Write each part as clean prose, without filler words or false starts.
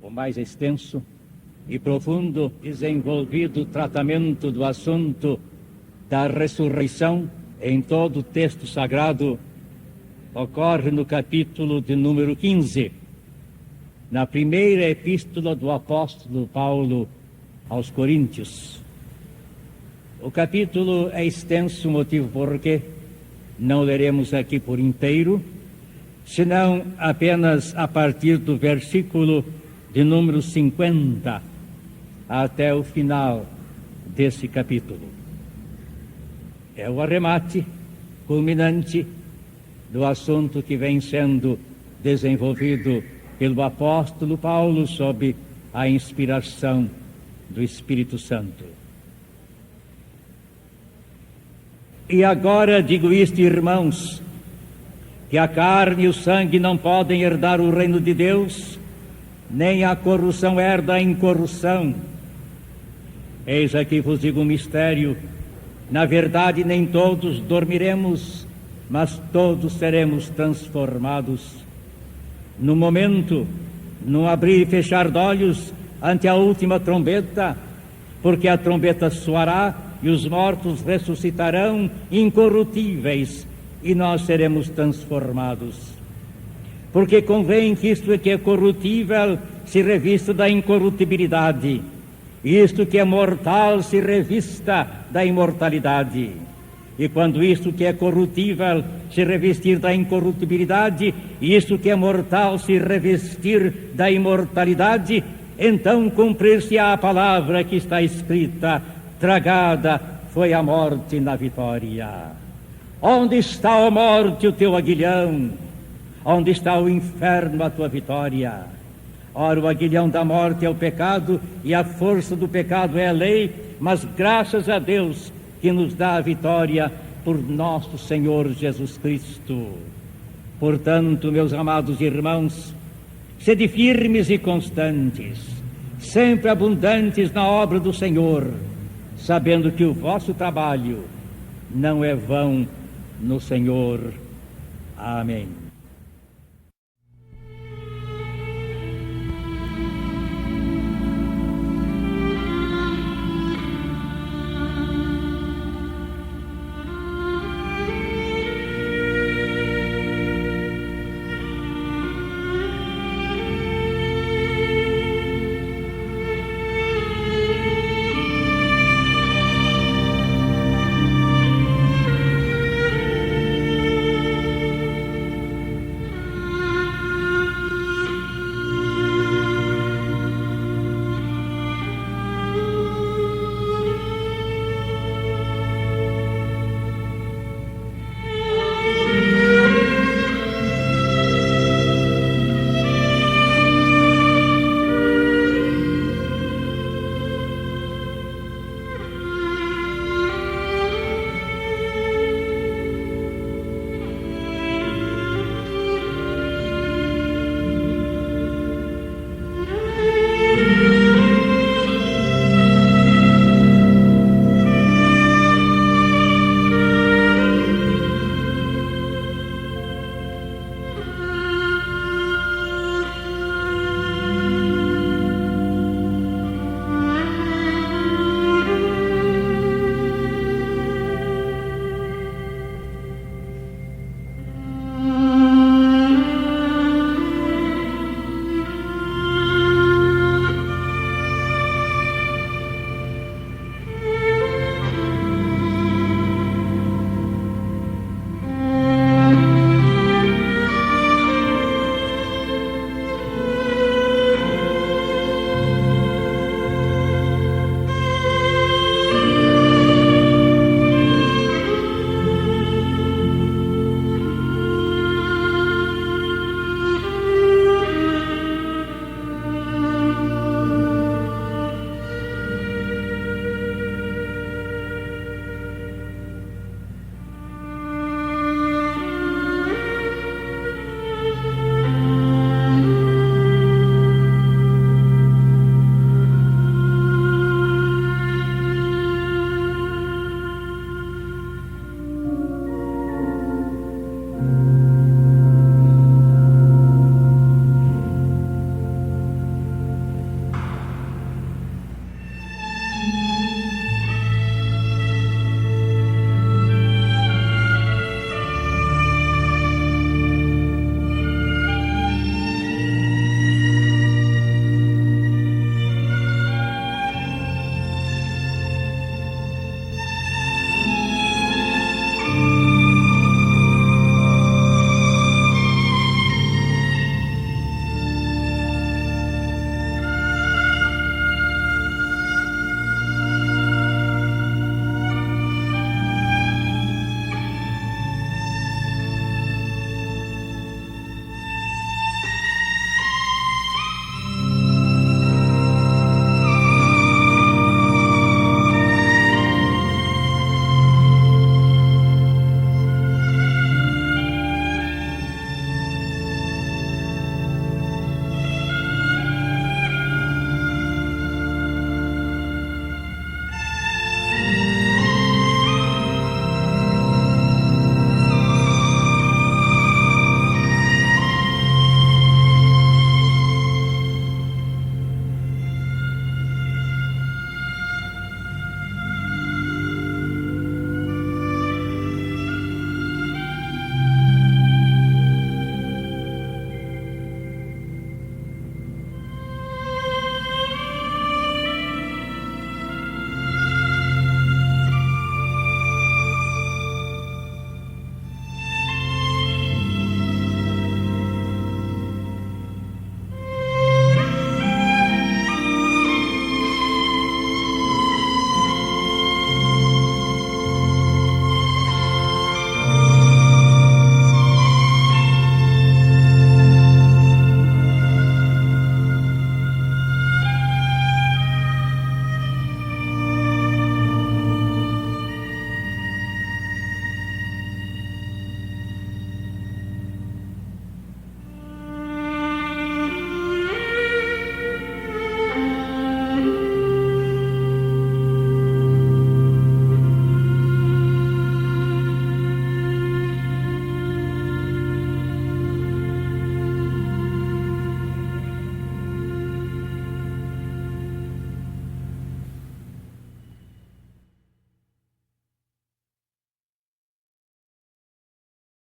O mais extenso e profundo desenvolvido tratamento do assunto da ressurreição em todo o texto sagrado ocorre no capítulo de número 15, na primeira epístola do apóstolo Paulo aos Coríntios. O capítulo é extenso, motivo porque não leremos aqui por inteiro, senão apenas a partir do versículo de número 50 até o final desse capítulo. É o arremate culminante do assunto que vem sendo desenvolvido pelo apóstolo Paulo sob a inspiração do Espírito Santo. E agora digo isto, irmãos, que a carne e o sangue não podem herdar o reino de Deus, nem a corrupção herda a incorrupção. Eis aqui vos digo um mistério: na verdade nem todos dormiremos, mas todos seremos transformados. No momento, num abrir e fechar de olhos, ante a última trombeta, porque a trombeta soará e os mortos ressuscitarão incorruptíveis e nós seremos transformados. Porque convém que isto que é corruptível se revista da incorruptibilidade, e isto que é mortal se revista da imortalidade. E quando isto que é corruptível se revestir da incorruptibilidade, e isto que é mortal se revestir da imortalidade, então cumprir-se-á a palavra que está escrita: tragada foi a morte na vitória. Onde está, ó morte, o teu aguilhão? Onde está o inferno, a tua vitória? Ora, o aguilhão da morte é o pecado, e a força do pecado é a lei, mas graças a Deus que nos dá a vitória por nosso Senhor Jesus Cristo. Portanto, meus amados irmãos, sede firmes e constantes, sempre abundantes na obra do Senhor, sabendo que o vosso trabalho não é vão no Senhor. Amém.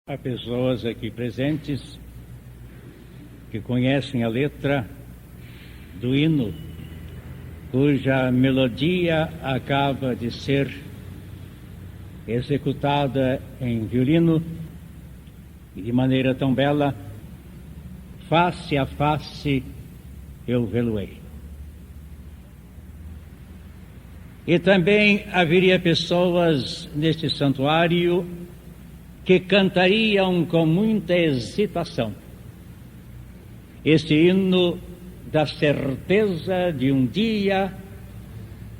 Há pessoas aqui presentes que conhecem a letra do hino, cuja melodia acaba de ser executada em violino e de maneira tão bela, face a face eu vê-lo-ei. E também haveria pessoas neste santuário que cantariam com muita hesitação este hino da certeza de um dia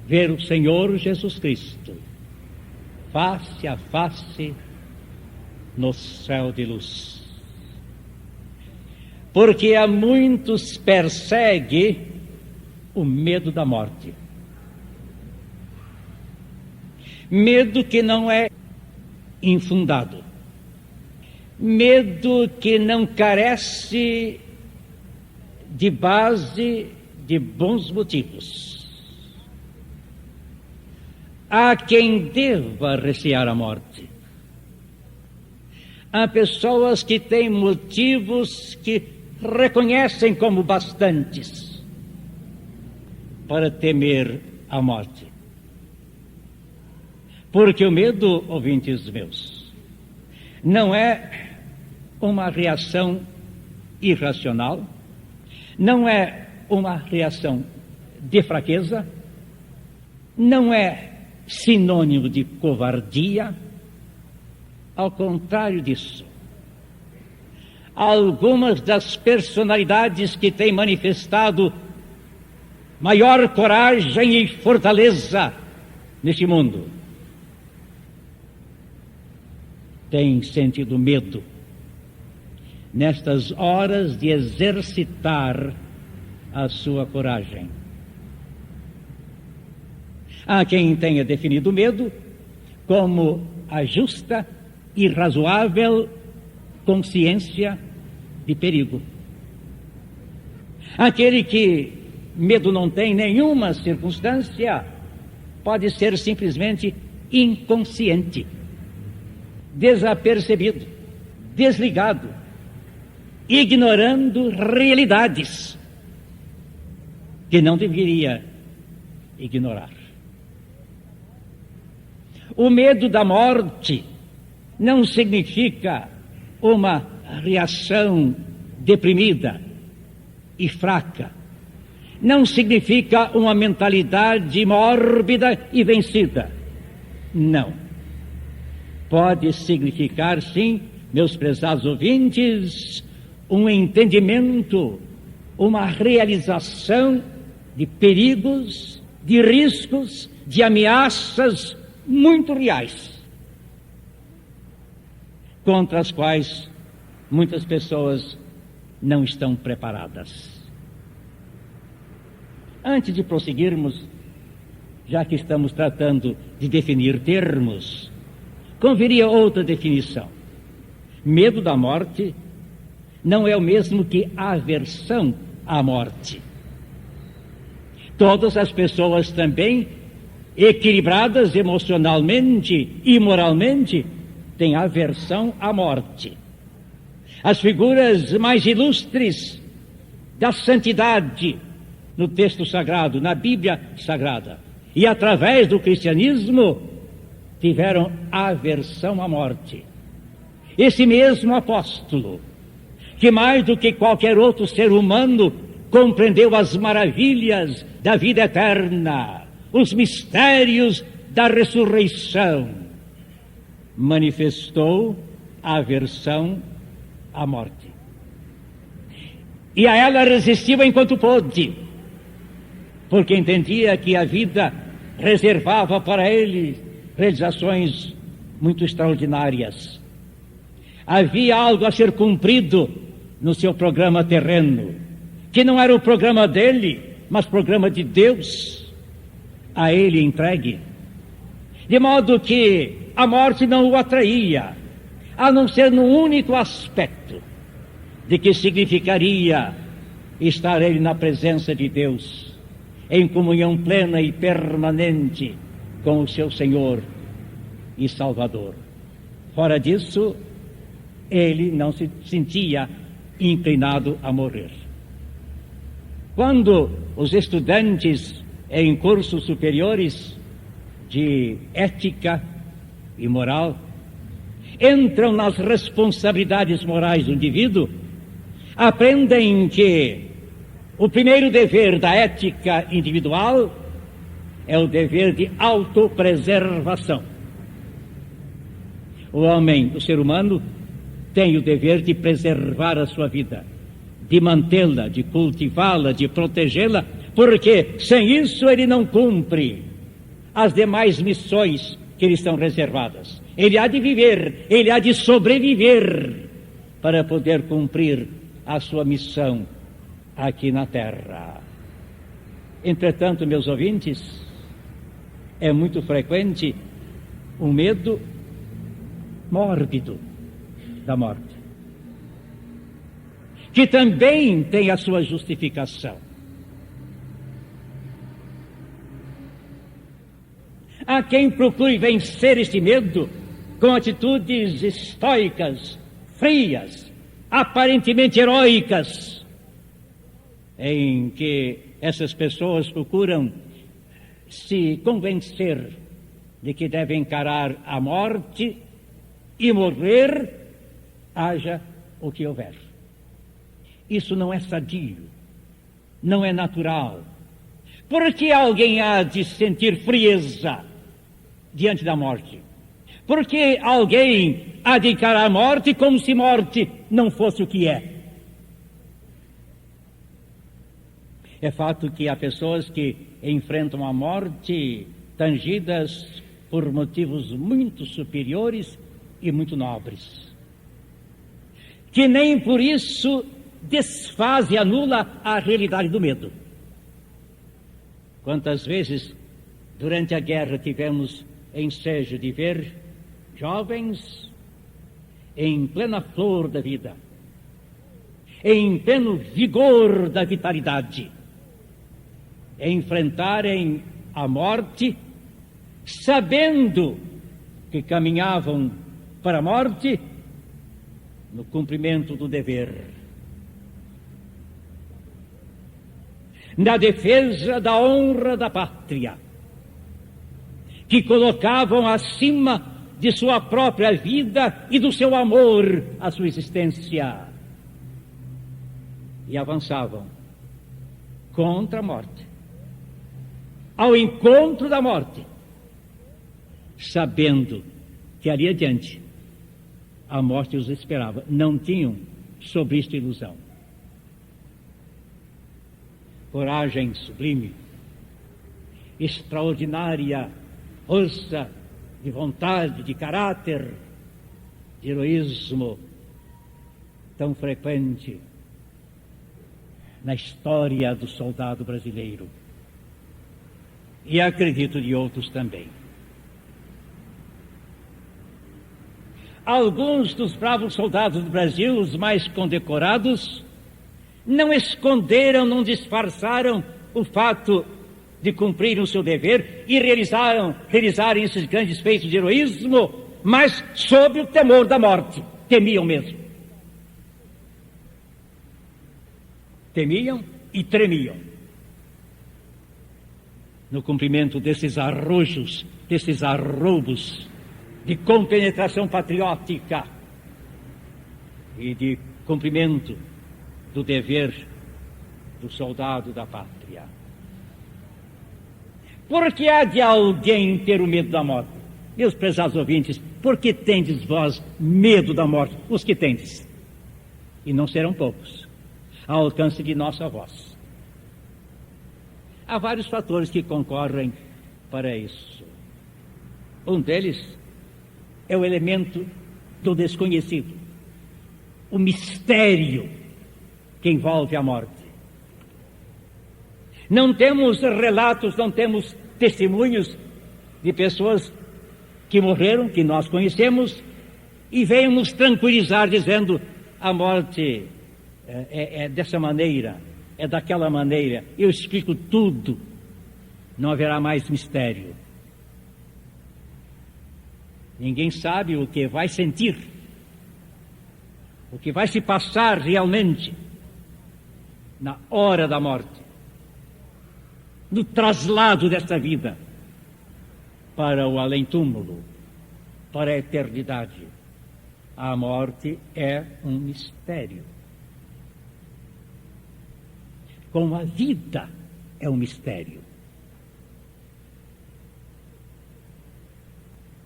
ver o Senhor Jesus Cristo face a face no céu de luz. Porque a muitos persegue o medo da morte. Medo que não é infundado. Medo que não carece de base de bons motivos. Há quem deva recear a morte. Há pessoas que têm motivos que reconhecem como bastantes para temer a morte. Porque o medo, ouvintes meus, não é uma reação irracional, não é uma reação de fraqueza, não é sinônimo de covardia. Ao contrário disso, algumas das personalidades que têm manifestado maior coragem e fortaleza neste mundo têm sentido medo nestas horas de exercitar a sua coragem. Há quem tenha definido o medo como a justa e razoável consciência de perigo. Aquele que medo não tem em nenhuma circunstância pode ser simplesmente inconsciente, desapercebido, desligado, ignorando realidades que não deveria ignorar. O medo da morte não significa uma reação deprimida e fraca. Não significa uma mentalidade mórbida e vencida. Não. Pode significar, sim, meus prezados ouvintes, um entendimento, uma realização de perigos, de riscos, de ameaças muito reais, contra as quais muitas pessoas não estão preparadas. Antes de prosseguirmos, já que estamos tratando de definir termos, conviria outra definição. Medo da morte não é o mesmo que aversão à morte. Todas as pessoas também, equilibradas emocionalmente e moralmente, têm aversão à morte. As figuras mais ilustres da santidade no texto sagrado, na Bíblia Sagrada, e através do cristianismo, tiveram aversão à morte. Esse mesmo apóstolo, que mais do que qualquer outro ser humano, compreendeu as maravilhas da vida eterna, os mistérios da ressurreição, manifestou aversão à morte. E a ela resistiu enquanto pôde, porque entendia que a vida reservava para ele realizações muito extraordinárias. Havia algo a ser cumprido no seu programa terreno, que não era o programa dele, mas programa de Deus, a ele entregue. De modo que a morte não o atraía, a não ser no único aspecto de que significaria estar ele na presença de Deus, em comunhão plena e permanente com o seu Senhor e Salvador. Fora disso, ele não se sentia inclinado a morrer. Quando os estudantes em cursos superiores de ética e moral entram nas responsabilidades morais do indivíduo, aprendem que o primeiro dever da ética individual é o dever de autopreservação. O homem, o ser humano, tem o dever de preservar a sua vida, de mantê-la, de cultivá-la, de protegê-la, porque sem isso ele não cumpre as demais missões que lhe estão reservadas. Ele há de viver, ele há de sobreviver para poder cumprir a sua missão aqui na Terra. Entretanto, meus ouvintes, é muito frequente o medo mórbido da morte, que também tem a sua justificação. Há quem procure vencer este medo com atitudes estoicas, frias, aparentemente heróicas, em que essas pessoas procuram se convencer de que devem encarar a morte e morrer, haja o que houver. Isso não é sadio, não é natural. Por que alguém há de sentir frieza diante da morte? Por que alguém há de encarar a morte como se morte não fosse o que é? É fato que há pessoas que enfrentam a morte tangidas por motivos muito superiores e muito nobres, que nem por isso desfaz e anula a realidade do medo. Quantas vezes durante a guerra tivemos ensejo de ver jovens em plena flor da vida, em pleno vigor da vitalidade, enfrentarem a morte, sabendo que caminhavam para a morte no cumprimento do dever, na defesa da honra da pátria, que colocavam acima de sua própria vida e do seu amor à sua existência, e avançavam contra a morte, ao encontro da morte, sabendo que ali adiante a morte os esperava. Não tinham sobre isto ilusão. Coragem sublime, extraordinária força de vontade, de caráter, de heroísmo tão frequente na história do soldado brasileiro. E acredito de outros também. Alguns dos bravos soldados do Brasil, os mais condecorados, não esconderam, não disfarçaram o fato de cumprirem o seu dever e realizarem esses grandes feitos de heroísmo, mas sob o temor da morte. Temiam mesmo. Temiam e tremiam no cumprimento desses arrojos, desses arroubos de compenetração patriótica e de cumprimento do dever do soldado da pátria. Por que há de alguém ter o medo da morte? Meus prezados ouvintes, por que tendes vós medo da morte? Os que tendes, e não serão poucos, ao alcance de nossa voz. Há vários fatores que concorrem para isso. Um deles é o elemento do desconhecido, o mistério que envolve a morte. Não temos relatos, não temos testemunhos de pessoas que morreram, que nós conhecemos, e veio nos tranquilizar dizendo: a morte é dessa maneira, é daquela maneira, eu explico tudo, não haverá mais mistério. Ninguém sabe o que vai sentir o que vai se passar realmente na hora da morte, no traslado desta vida para o além-túmulo, para a eternidade. A morte é um mistério. Como a vida é um mistério.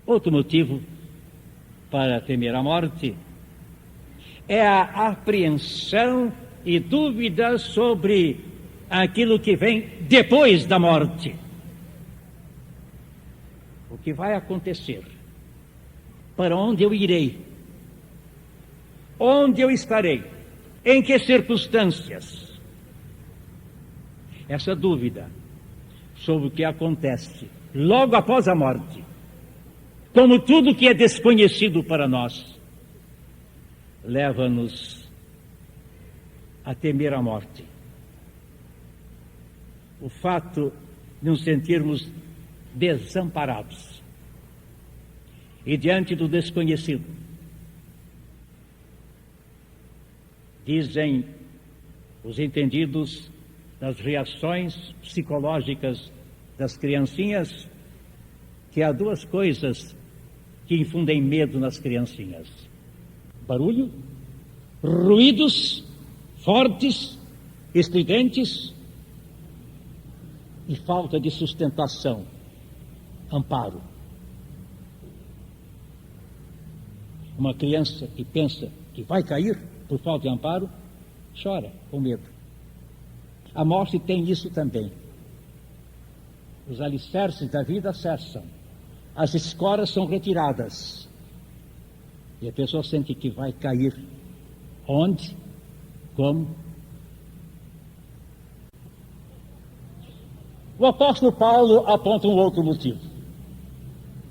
Outro motivo para temer a morte é a apreensão e dúvida sobre aquilo que vem depois da morte. O que vai acontecer? Para onde eu irei? Onde eu estarei? Em que circunstâncias? Essa dúvida sobre o que acontece logo após a morte, como tudo que é desconhecido para nós, leva-nos a temer a morte. O fato de nos sentirmos desamparados e diante do desconhecido. Dizem os entendidos das reações psicológicas das criancinhas que há duas coisas que infundem medo nas criancinhas: barulho, ruídos fortes, estridentes e falta de sustentação, amparo. Uma criança que pensa que vai cair por falta de amparo, chora com medo. A morte tem isso também. Os alicerces da vida cessam, as escoras são retiradas e a pessoa sente que vai cair. Onde? Como? O apóstolo Paulo aponta um outro motivo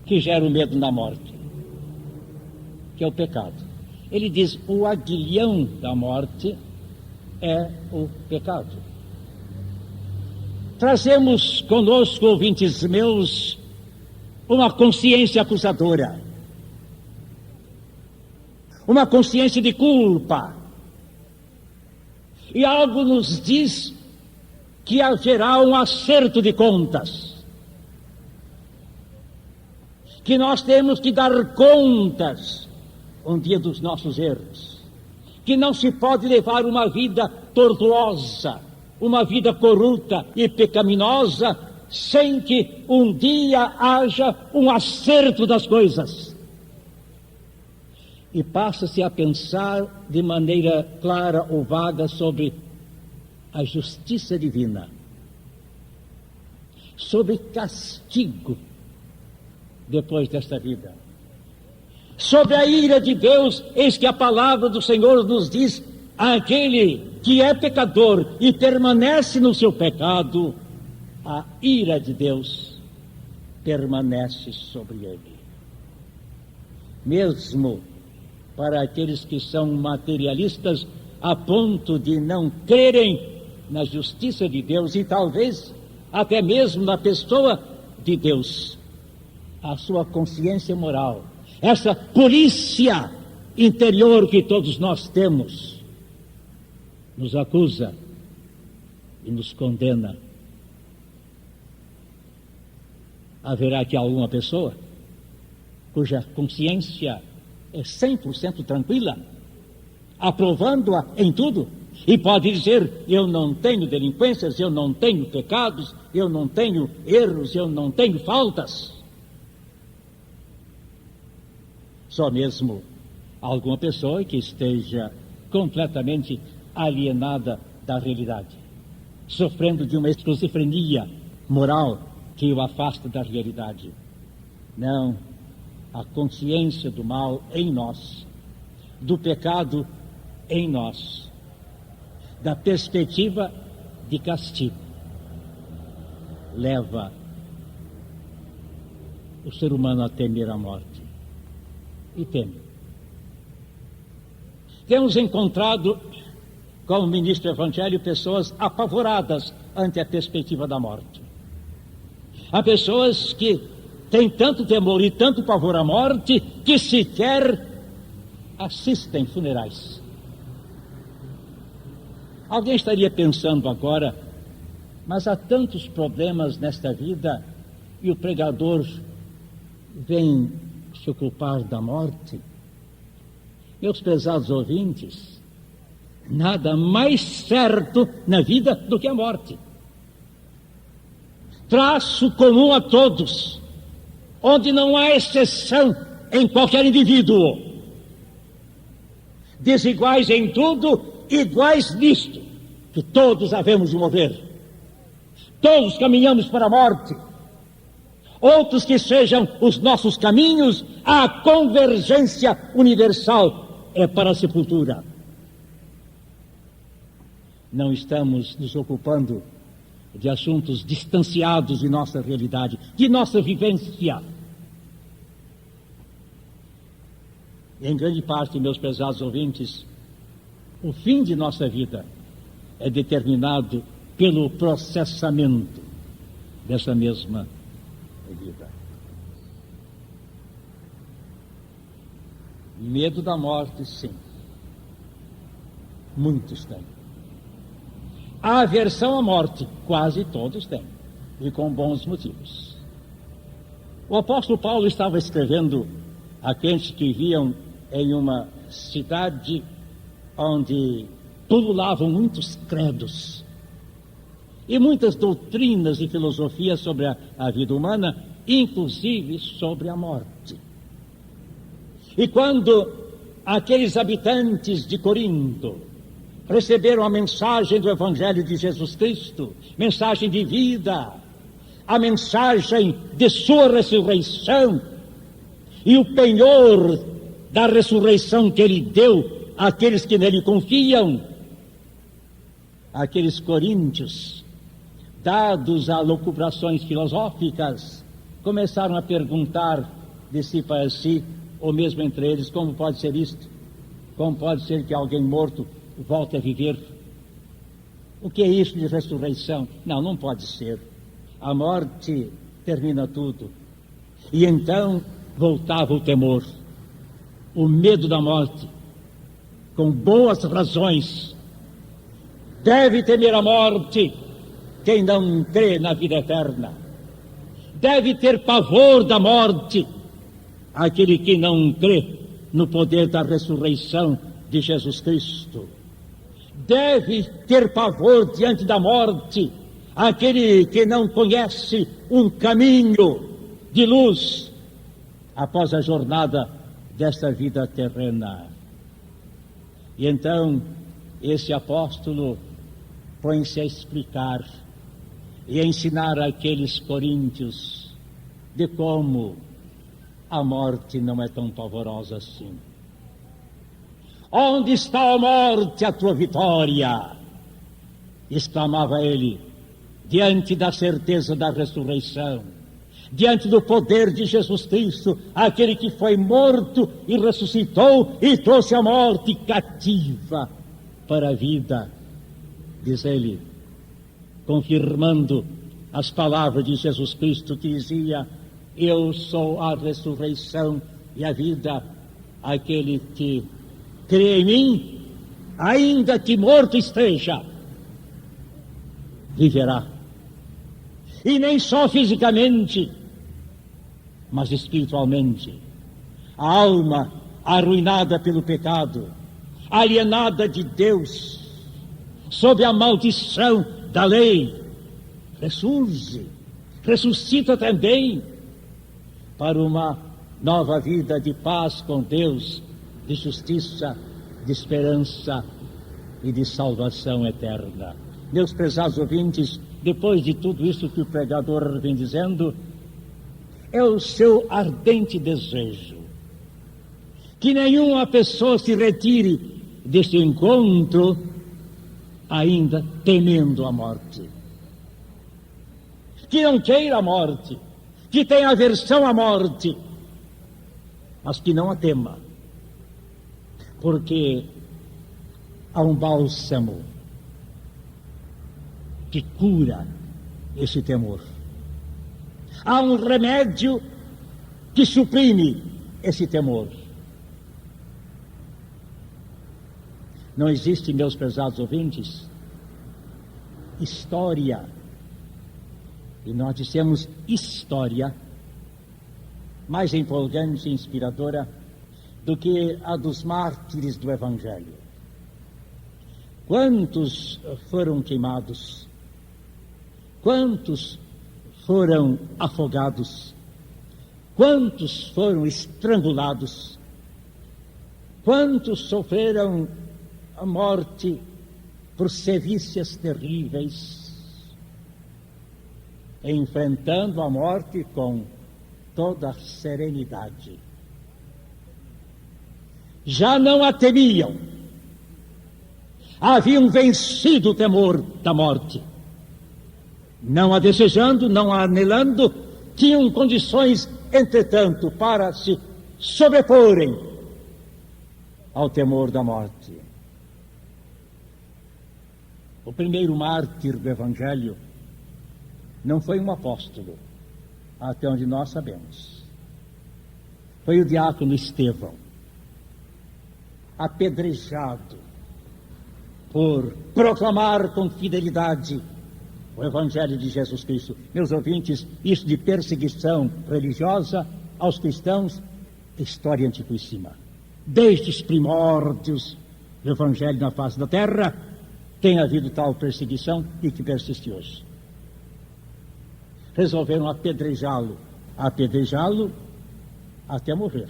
que gera o medo na morte, que é o pecado. Ele diz: o aguilhão da morte é o pecado. Trazemos conosco, ouvintes meus, uma consciência acusadora, uma consciência de culpa, e algo nos diz que haverá um acerto de contas, que nós temos que dar contas um dia dos nossos erros, que não se pode levar uma vida tortuosa, uma vida corrupta e pecaminosa, sem que um dia haja um acerto das coisas. E passa-se a pensar de maneira clara ou vaga sobre a justiça divina, sobre castigo depois desta vida, sobre a ira de Deus. Eis que a palavra do Senhor nos diz: aquele que é pecador e permanece no seu pecado, a ira de Deus permanece sobre ele. Mesmo para aqueles que são materialistas a ponto de não crerem na justiça de Deus e talvez até mesmo na pessoa de Deus, a sua consciência moral, essa polícia interior que todos nós temos, nos acusa e nos condena. Haverá aqui alguma pessoa cuja consciência é 100% tranquila, aprovando-a em tudo, e pode dizer: eu não tenho delinquências, eu não tenho pecados, eu não tenho erros, eu não tenho faltas? Só mesmo alguma pessoa que esteja completamente alienada da realidade, sofrendo de uma esquizofrenia moral que o afasta da realidade. Não, a consciência do mal em nós, do pecado em nós, da perspectiva de castigo, leva o ser humano a temer a morte. E teme. Temos encontrado, como ministro do Evangelho, pessoas apavoradas ante a perspectiva da morte. Há pessoas que têm tanto temor e tanto pavor à morte que sequer assistem funerais. Alguém estaria pensando agora, mas há tantos problemas nesta vida e o pregador vem se ocupar da morte? Meus prezados ouvintes, nada mais certo na vida do que a morte. Traço comum a todos, onde não há exceção em qualquer indivíduo. Desiguais em tudo, iguais nisto, que todos havemos de morrer. Todos caminhamos para a morte. Outros que sejam os nossos caminhos, a convergência universal é para a sepultura. Não estamos nos ocupando de assuntos distanciados de nossa realidade, de nossa vivência. Em grande parte, meus prezados ouvintes, o fim de nossa vida é determinado pelo processamento dessa mesma vida. Medo da morte, sim. Muitos têm. A aversão à morte, quase todos têm, e com bons motivos. O apóstolo Paulo estava escrevendo àqueles que viviam em uma cidade onde pululavam muitos credos e muitas doutrinas e filosofias sobre a vida humana, inclusive sobre a morte. E quando aqueles habitantes de Corinto receberam a mensagem do Evangelho de Jesus Cristo, mensagem de vida, a mensagem de sua ressurreição e o penhor da ressurreição que ele deu àqueles que nele confiam, aqueles coríntios, dados a locubrações filosóficas, começaram a perguntar de si para si, ou mesmo entre eles, como pode ser isto? Como pode ser que alguém morto volte a viver? O que é isso de ressurreição? Não, não pode ser. A morte termina tudo. E então voltava o temor, o medo da morte, com boas razões. Deve temer a morte quem não crê na vida eterna. Deve ter pavor da morte aquele que não crê no poder da ressurreição de Jesus Cristo. Deve ter pavor diante da morte aquele que não conhece um caminho de luz após a jornada desta vida terrena. E então esse apóstolo põe-se a explicar e a ensinar àqueles coríntios de como a morte não é tão pavorosa assim. Onde está a morte, a tua vitória? Exclamava ele, diante da certeza da ressurreição, diante do poder de Jesus Cristo, aquele que foi morto e ressuscitou e trouxe a morte cativa para a vida, diz ele, confirmando as palavras de Jesus Cristo que dizia: eu sou a ressurreição e a vida. Aquele que crê em mim, ainda que morto esteja, viverá. E nem só fisicamente, mas espiritualmente. A alma arruinada pelo pecado, alienada de Deus, sob a maldição da lei, ressuscita também para uma nova vida de paz com Deus, de justiça, de esperança e de salvação eterna. Meus prezados ouvintes, depois de tudo isso que o pregador vem dizendo, é o seu ardente desejo que nenhuma pessoa se retire deste encontro ainda temendo a morte, que não queira a morte, que tenha aversão à morte, mas que não a tema, porque há um bálsamo que cura esse temor. Há um remédio que suprime esse temor. Não existe, meus prezados ouvintes, história, e nós dissemos história, mais empolgante e inspiradora do que a dos mártires do Evangelho. Quantos foram queimados? Quantos foram afogados? Quantos foram estrangulados? Quantos sofreram a morte por sevícias terríveis, enfrentando a morte com toda a serenidade. Já não a temiam, haviam vencido o temor da morte. Não a desejando, não a anelando, tinham condições, entretanto, para se sobreporem ao temor da morte. O primeiro mártir do Evangelho não foi um apóstolo, até onde nós sabemos. Foi o diácono Estevão, apedrejado por proclamar com fidelidade o Evangelho de Jesus Cristo. Meus ouvintes, isso de perseguição religiosa aos cristãos é história antiquíssima. Desde os primórdios do Evangelho na face da terra, tem havido tal perseguição e que persiste hoje. Resolveram apedrejá-lo até morrer.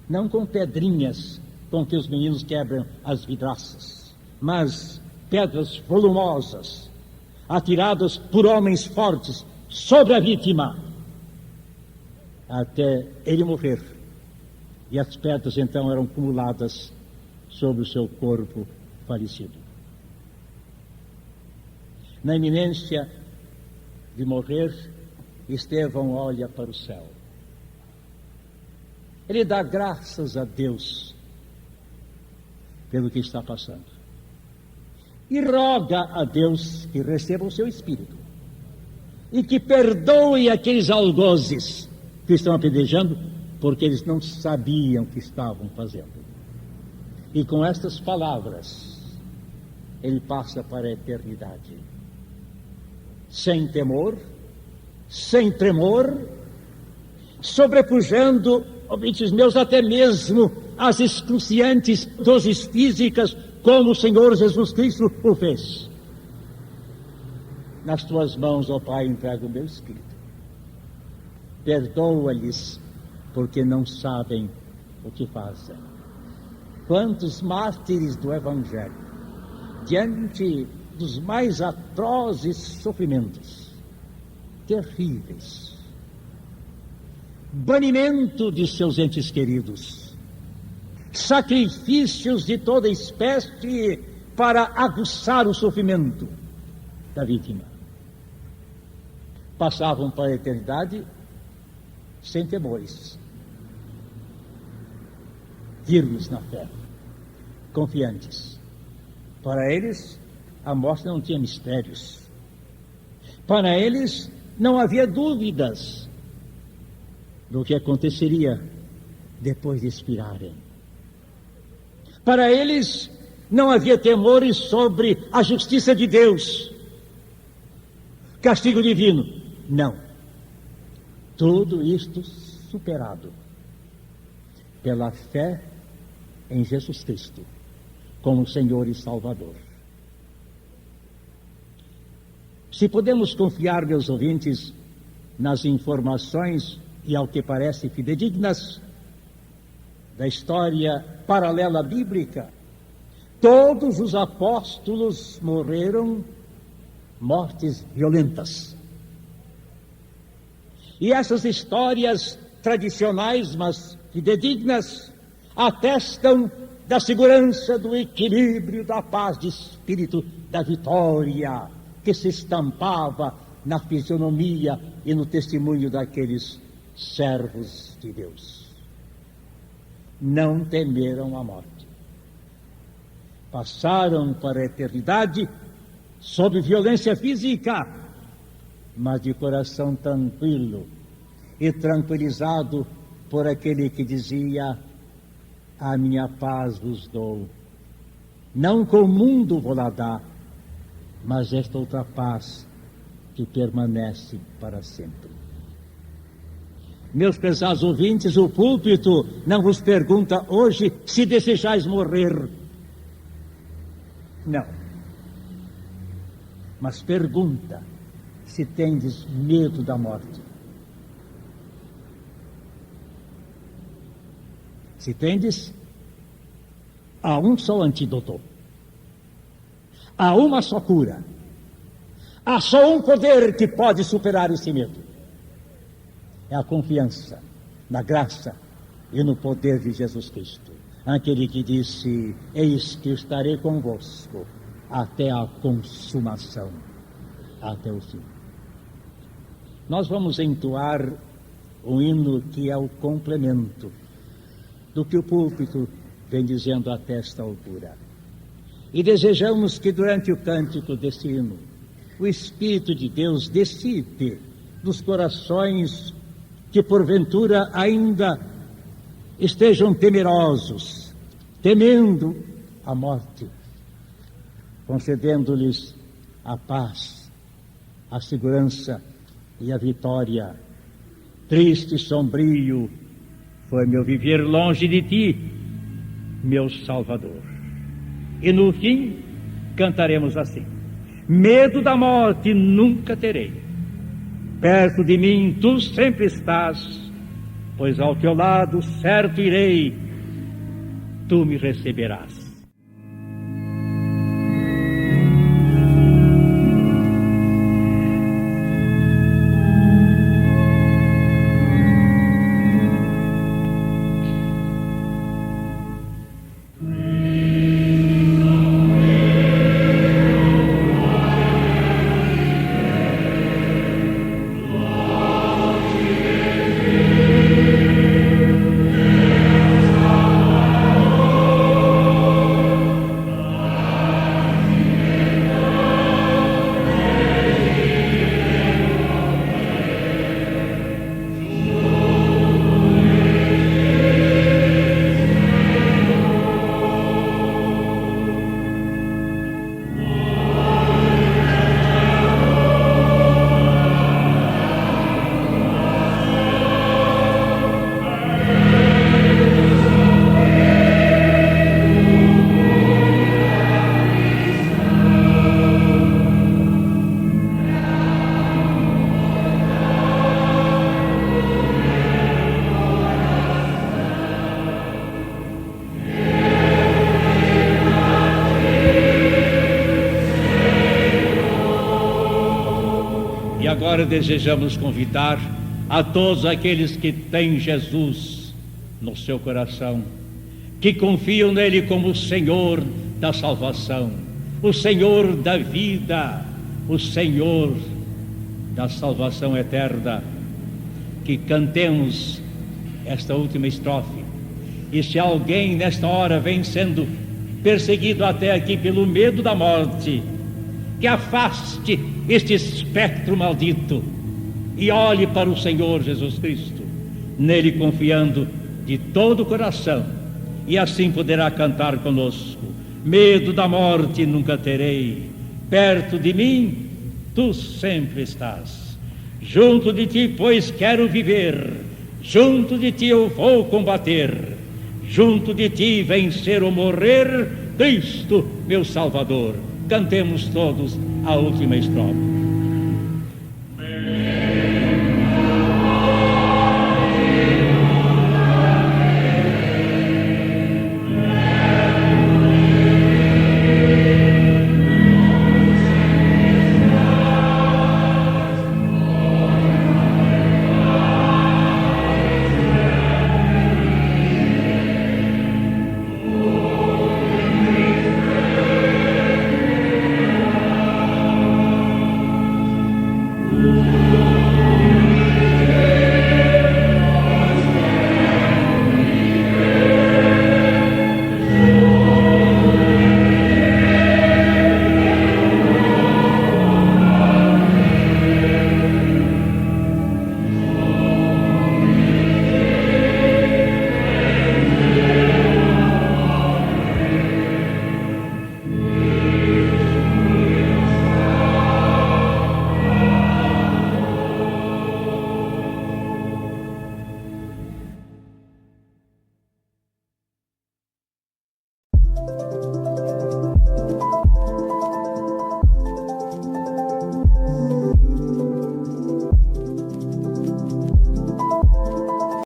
Não com pedrinhas com que os meninos quebram as vidraças, mas pedras volumosas, atiradas por homens fortes sobre a vítima, até ele morrer. E as pedras então eram acumuladas sobre o seu corpo falecido. Na iminência de morrer, Estevão olha para o céu. Ele dá graças a Deus pelo que está passando e roga a Deus que receba o seu espírito e que perdoe aqueles algozes que estão apedrejando, porque eles não sabiam o que estavam fazendo. E com estas palavras ele passa para a eternidade, sem temor, sem tremor, sobrepujando, ouvintes meus, até mesmo as excruciantes doses físicas, como o Senhor Jesus Cristo o fez. Nas tuas mãos, ó Pai, entrego o meu espírito. Perdoa-lhes, porque não sabem o que fazem. Quantos mártires do Evangelho, diante dos mais atrozes sofrimentos, terríveis, banimento de seus entes queridos, sacrifícios de toda espécie para aguçar o sofrimento da vítima, passavam para a eternidade sem temores, firmes na fé, confiantes. Para eles, a morte não tinha mistérios. Para eles, não havia dúvidas do que aconteceria depois de expirarem. Para eles, não havia temores sobre a justiça de Deus, castigo divino. Não. Tudo isto superado pela fé em Jesus Cristo como Senhor e Salvador. Se podemos confiar, meus ouvintes, nas informações e ao que parece fidedignas da história paralela bíblica, todos os apóstolos morreram mortes violentas. E essas histórias tradicionais, mas fidedignas, atestam da segurança, do equilíbrio, da paz de espírito, da vitória que se estampava na fisionomia e no testemunho daqueles servos de Deus. Não temeram a morte. Passaram para a eternidade sob violência física, mas de coração tranquilo e tranquilizado por aquele que dizia: a minha paz vos dou, não com o mundo vou lá dar, mas esta outra paz que permanece para sempre. Meus prezados ouvintes, o púlpito não vos pergunta hoje se desejais morrer. Não. Mas pergunta se tendes medo da morte. Se tendes, há um só antídoto. Há uma só cura. Há só um poder que pode superar esse medo. É a confiança na graça e no poder de Jesus Cristo. Aquele que disse: eis que estarei convosco até a consumação, até o fim. Nós vamos entoar um hino que é o complemento do que o púlpito vem dizendo até esta altura. E desejamos que durante o cântico desse hino, o Espírito de Deus dissipe dos corações que porventura ainda estejam temerosos, temendo a morte, concedendo-lhes a paz, a segurança e a vitória. Triste e sombrio foi meu viver longe de ti, meu Salvador. E no fim cantaremos assim: medo da morte nunca terei, perto de mim tu sempre estás, pois ao teu lado certo irei, tu me receberás. Agora desejamos convidar a todos aqueles que têm Jesus no seu coração, que confiam nele como o Senhor da salvação, o Senhor da vida, o Senhor da salvação eterna, que cantemos esta última estrofe. E se alguém nesta hora vem sendo perseguido até aqui pelo medo da morte, que afaste este espectro maldito e olhe para o Senhor Jesus Cristo, nele confiando de todo o coração, e assim poderá cantar conosco: medo da morte nunca terei, perto de mim tu sempre estás, junto de ti pois quero viver, junto de ti eu vou combater, junto de ti vencer ou morrer, Cristo meu Salvador. Cantemos todos a última estrofe.